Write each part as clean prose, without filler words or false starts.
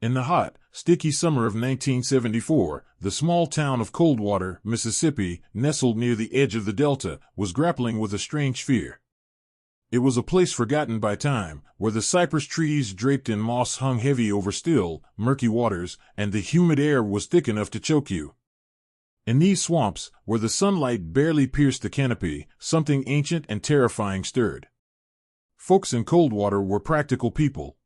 In the hot, sticky summer of 1974, the small town of Coldwater, Mississippi, nestled near the edge of the Delta, was grappling with a strange fear. It was a place forgotten by time, where the cypress trees draped in moss hung heavy over still, murky waters, and the humid air was thick enough to choke you. In these swamps, where the sunlight barely pierced the canopy, something ancient and terrifying stirred. Folks in Coldwater were practical people.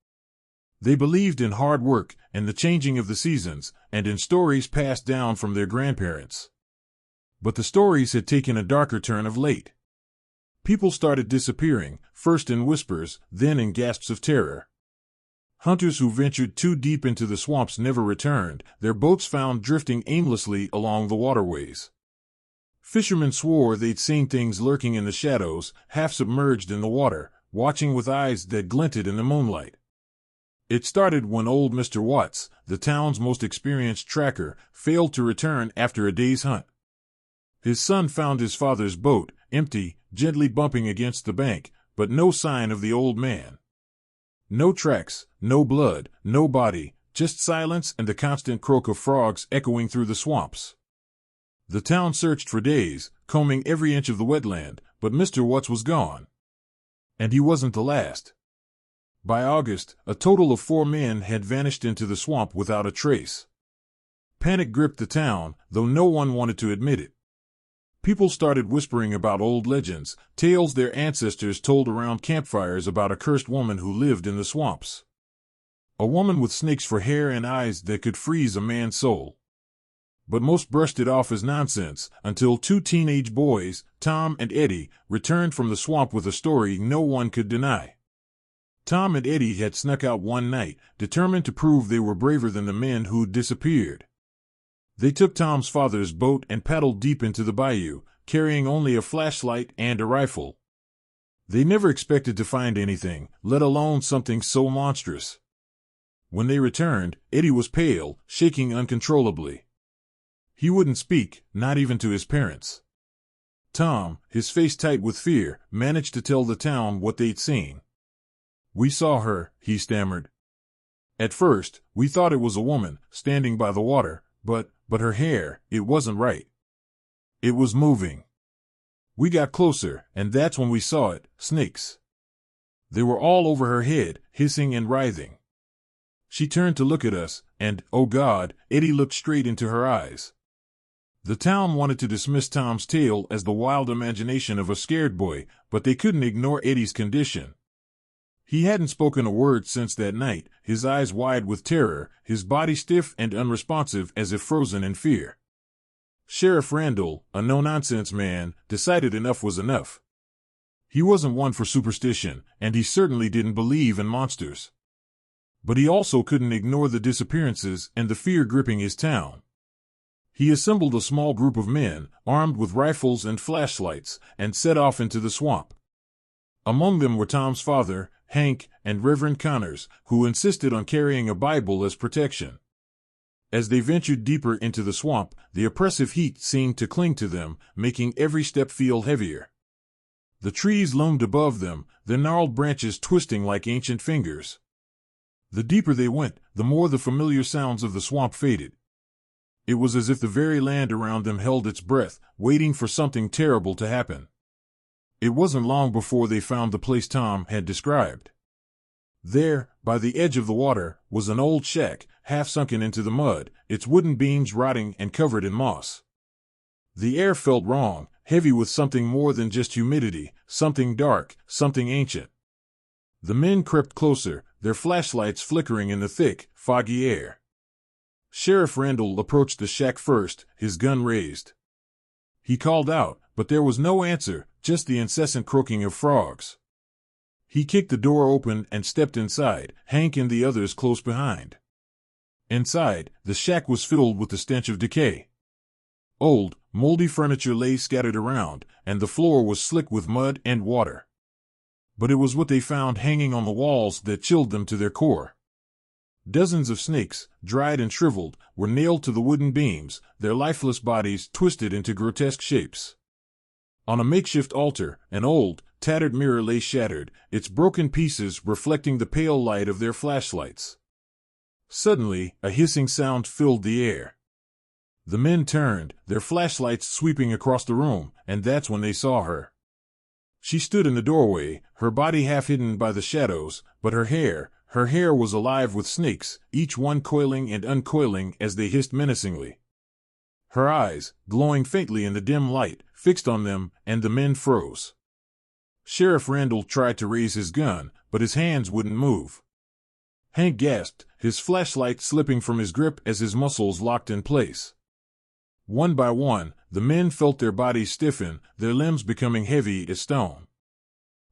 They believed in hard work and the changing of the seasons, and in stories passed down from their grandparents. But the stories had taken a darker turn of late. People started disappearing, first in whispers, then in gasps of terror. Hunters who ventured too deep into the swamps never returned, their boats found drifting aimlessly along the waterways. Fishermen swore they'd seen things lurking in the shadows, half submerged in the water, watching with eyes that glinted in the moonlight. It started when old Mr. Watts, the town's most experienced tracker, failed to return after a day's hunt. His son found his father's boat, empty, gently bumping against the bank, but no sign of the old man. No tracks, no blood, no body, just silence and the constant croak of frogs echoing through the swamps. The town searched for days, combing every inch of the wetland, but Mr. Watts was gone. And he wasn't the last. By August, a total of 4 men had vanished into the swamp without a trace. Panic gripped the town, though no one wanted to admit it. People started whispering about old legends, tales their ancestors told around campfires about a cursed woman who lived in the swamps. A woman with snakes for hair and eyes that could freeze a man's soul. But most brushed it off as nonsense, until 2 teenage boys, Tom and Eddie, returned from the swamp with a story no one could deny. Tom and Eddie had snuck out one night, determined to prove they were braver than the men who'd disappeared. They took Tom's father's boat and paddled deep into the bayou, carrying only a flashlight and a rifle. They never expected to find anything, let alone something so monstrous. When they returned, Eddie was pale, shaking uncontrollably. He wouldn't speak, not even to his parents. Tom, his face tight with fear, managed to tell the town what they'd seen. "We saw her," he stammered. "At first, we thought it was a woman, standing by the water, but her hair, it wasn't right. It was moving. We got closer, and that's when we saw it, snakes. They were all over her head, hissing and writhing. She turned to look at us, and, oh God, Eddie looked straight into her eyes." The town wanted to dismiss Tom's tale as the wild imagination of a scared boy, but they couldn't ignore Eddie's condition. He hadn't spoken a word since that night, his eyes wide with terror, his body stiff and unresponsive as if frozen in fear. Sheriff Randall, a no-nonsense man, decided enough was enough. He wasn't one for superstition, and he certainly didn't believe in monsters. But he also couldn't ignore the disappearances and the fear gripping his town. He assembled a small group of men, armed with rifles and flashlights, and set off into the swamp. Among them were Tom's father, Hank, and Reverend Connors, who insisted on carrying a Bible as protection. As they ventured deeper into the swamp, the oppressive heat seemed to cling to them, making every step feel heavier. The trees loomed above them, their gnarled branches twisting like ancient fingers. The deeper they went, the more the familiar sounds of the swamp faded. It was as if the very land around them held its breath, waiting for something terrible to happen. It wasn't long before they found the place Tom had described. There, by the edge of the water, was an old shack, half sunken into the mud, its wooden beams rotting and covered in moss. The air felt wrong, heavy with something more than just humidity, something dark, something ancient. The men crept closer, their flashlights flickering in the thick, foggy air. Sheriff Randall approached the shack first, his gun raised. He called out, but there was no answer, just the incessant croaking of frogs. He kicked the door open and stepped inside, Hank and the others close behind. Inside, the shack was filled with the stench of decay. Old, moldy furniture lay scattered around, and the floor was slick with mud and water. But it was what they found hanging on the walls that chilled them to their core. Dozens of snakes, dried and shriveled, were nailed to the wooden beams, their lifeless bodies twisted into grotesque shapes. On a makeshift altar, an old, tattered mirror lay shattered, its broken pieces reflecting the pale light of their flashlights. Suddenly, a hissing sound filled the air. The men turned, their flashlights sweeping across the room, and that's when they saw her. She stood in the doorway, her body half hidden by the shadows, but her hair was alive with snakes, each one coiling and uncoiling as they hissed menacingly. Her eyes, glowing faintly in the dim light, fixed on them, and the men froze. Sheriff Randall tried to raise his gun, but his hands wouldn't move. Hank gasped, his flashlight slipping from his grip as his muscles locked in place. One by one, the men felt their bodies stiffen, their limbs becoming heavy as stone.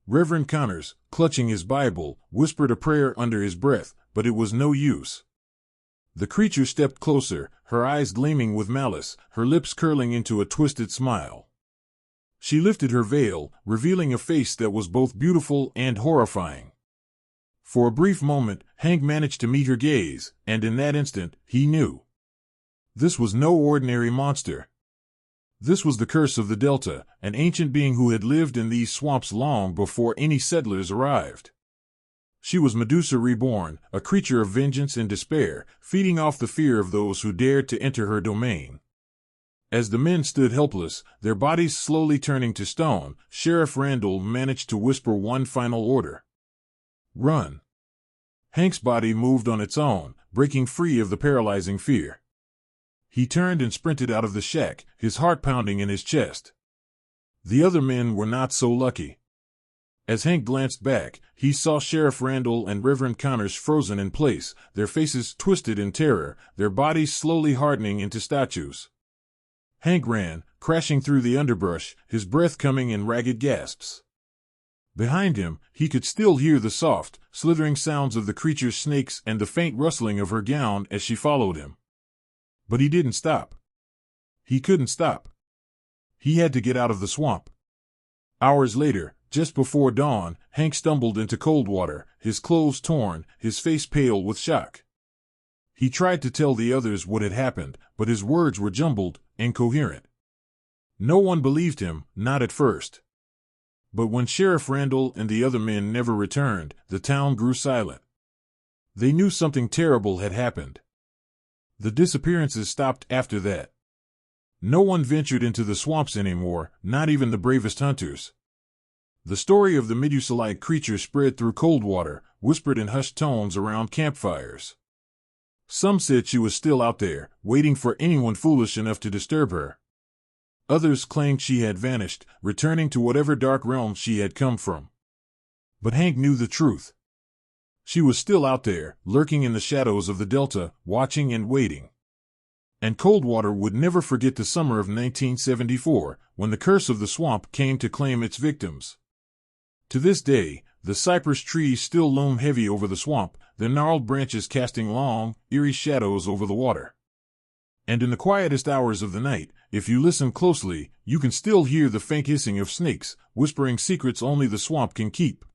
Reverend Connors, clutching his Bible, whispered a prayer under his breath, but it was no use. The creature stepped closer, her eyes gleaming with malice, her lips curling into a twisted smile. She lifted her veil, revealing a face that was both beautiful and horrifying. For a brief moment, Hank managed to meet her gaze, and in that instant, he knew. This was no ordinary monster. This was the curse of the Delta, an ancient being who had lived in these swamps long before any settlers arrived. She was Medusa reborn, a creature of vengeance and despair, feeding off the fear of those who dared to enter her domain. As the men stood helpless, their bodies slowly turning to stone, Sheriff Randall managed to whisper one final order. Run. Hank's body moved on its own, breaking free of the paralyzing fear. He turned and sprinted out of the shack, his heart pounding in his chest. The other men were not so lucky. As Hank glanced back, he saw Sheriff Randall and Reverend Connors frozen in place, their faces twisted in terror, their bodies slowly hardening into statues. Hank ran, crashing through the underbrush, his breath coming in ragged gasps. Behind him, he could still hear the soft, slithering sounds of the creature's snakes and the faint rustling of her gown as she followed him. But he didn't stop. He couldn't stop. He had to get out of the swamp. Hours later, just before dawn, Hank stumbled into Coldwater, his clothes torn, his face pale with shock. He tried to tell the others what had happened, but his words were jumbled, incoherent. No one believed him, not at first. But when Sheriff Randall and the other men never returned, the town grew silent. They knew something terrible had happened. The disappearances stopped after that. No one ventured into the swamps anymore, not even the bravest hunters. The story of the Medusa-like creature spread through Coldwater, whispered in hushed tones around campfires. Some said she was still out there, waiting for anyone foolish enough to disturb her. Others claimed she had vanished, returning to whatever dark realm she had come from. But Hank knew the truth. She was still out there, lurking in the shadows of the Delta, watching and waiting. And Coldwater would never forget the summer of 1974, when the curse of the swamp came to claim its victims. To this day, the cypress trees still loom heavy over the swamp, their gnarled branches casting long, eerie shadows over the water. And in the quietest hours of the night, if you listen closely, you can still hear the faint hissing of snakes, whispering secrets only the swamp can keep.